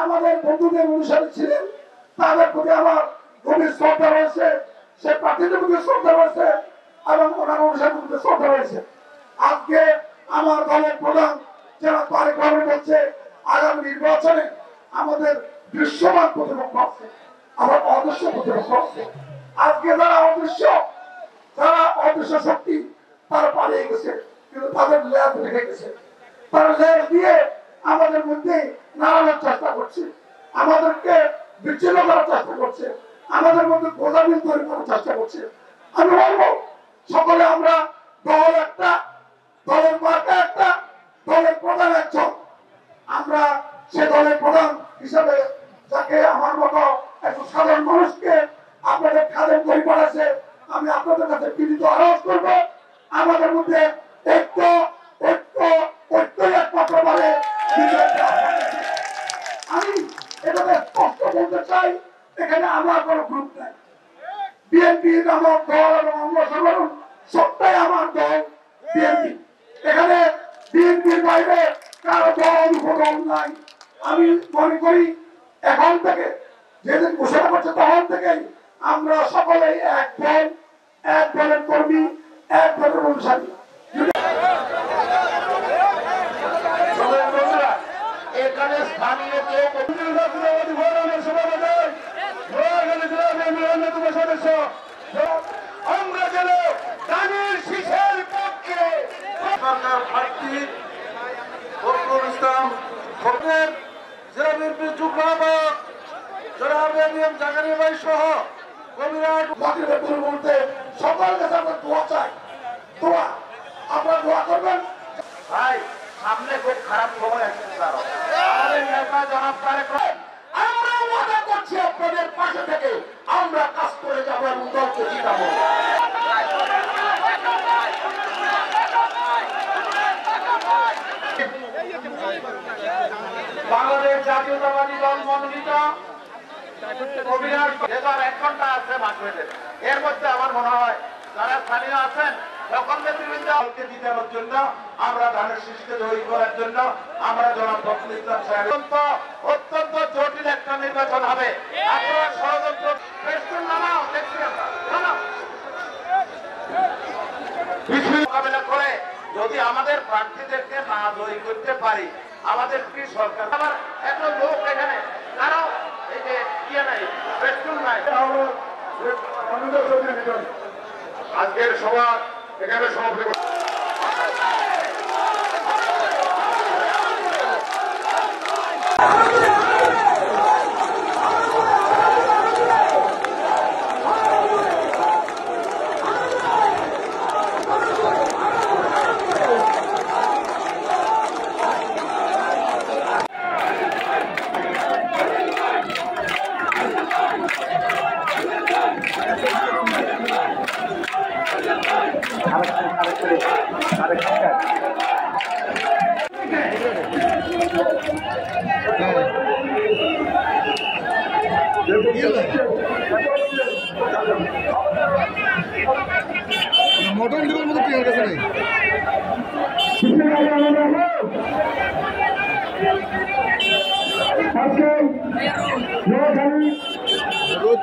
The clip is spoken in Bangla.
আমাদের বন্ধুদের অনুসারী ছিলেন তাদের প্রতি আমার গভীর শ্রদ্ধা রয়েছে, সে প্রার্থীদের প্রতি শ্রদ্ধা রয়েছে এবং ওনার অনুসারীদের প্রতি শ্রদ্ধা রয়েছে। আজকে আমার দলের প্রধান যারা তারেক রহমান বলছে আগামী নির্বাচনে আমাদের দৃশ্যমান প্রতিপক্ষ আছে, আবার অদৃশ্য প্রতিপক্ষ আছে। আজকে যারা অদৃশ্য শক্তি তারা পালিয়ে গেছে, কিন্তু তাদের ল্যাব রেখে গেছে। তারা ল্যাব দিয়ে আমাদের মধ্যে নাড়ানোর চেষ্টা করছে, আমাদেরকে বিচ্ছিন্ন করার চেষ্টা করছে, আমাদের মধ্যে গোলামিল তৈরি করার চেষ্টা করছে। আমি বলবো সকলে আমরা দল একটা, দলের মার্কা একটা, দলের প্রধান একজন। আমরা সে দলের প্রধান হিসাবে যাকে আমার মতো একজন সাধারণ মানুষকে আপনাদের খাদেম তৈরি করেছে, আমি আপনাদের কাছে বিনীত আহ্বান করব আমাদের মধ্যে ঐক্যই একমাত্র বলে। আমি এটাতে স্পষ্ট বলতে চাই, এখানে আমার কোনো গ্রুপ নাই। বিএনপি নামক দল এবং অঙ্গ সংগঠন সবটাই আমার দল বিএনপি। এখানে বিএনপির বাইরে কারো দল উপদল নাই। আমি মনে করি এখন থেকে যেদিন ঘোষণা করছে তখন থেকেই আমরা সকলেই এক দল, এক দলের কর্মী, এক দলের অনুসারী। এখানে স্থানীয় সদস্য আমরা গেল দানের শীষের পক্ষে সরকার প্রার্থী ফখরুল ইসলাম ফখরের জেলা বিএনপির যুগ্ম আহ্বায়ক জনাব এবিএম জাকারিয়া ভাই সহ কবিরাট মাটির পূর্ববর্তী সকল কাছে আমরা দোয়া চাই। দোয়া আপনারা দোয়া করবেন। ভাই সামনে খুব খারাপ সময় আসছে, আমাদের নেতা জনাব তারেক আমরা ওয়াদা করছি আপনাদের পাশে থেকে আমরা কাজ করে যাবো এবং দলকে জিতাবো। বাংলাদেশ জাতীয়তাবাদী দল মনোনীত কবিরাট 1 ঘন্টা আছে মাঠে, এর মধ্যে আমার মনে হয় যারা স্থানীয় আছেন সকল নেতৃবৃন্দকে জিতানোর জন্য আমরা ধানের শীষকে জয়ী করার জন্য আমরা জনাব ফখরুল ইসলাম সাহেব অত্যন্ত জটিল একটা নির্বাচন হবে। আপনারা ষড়যন্ত্র মোকাবেলা করে যদি আমাদের প্রার্থীদেরকে না জয়ী করতে পারি, আমাদের কি সরকার আবার এত লোক এখানে কারো এই যে ইয়ে নাই, পেট্রোল নাই। আজকের সভা এখানে সমাপ্ত। মোটর লিভার মতো প্রিয়ার কাছে নেই। রোজ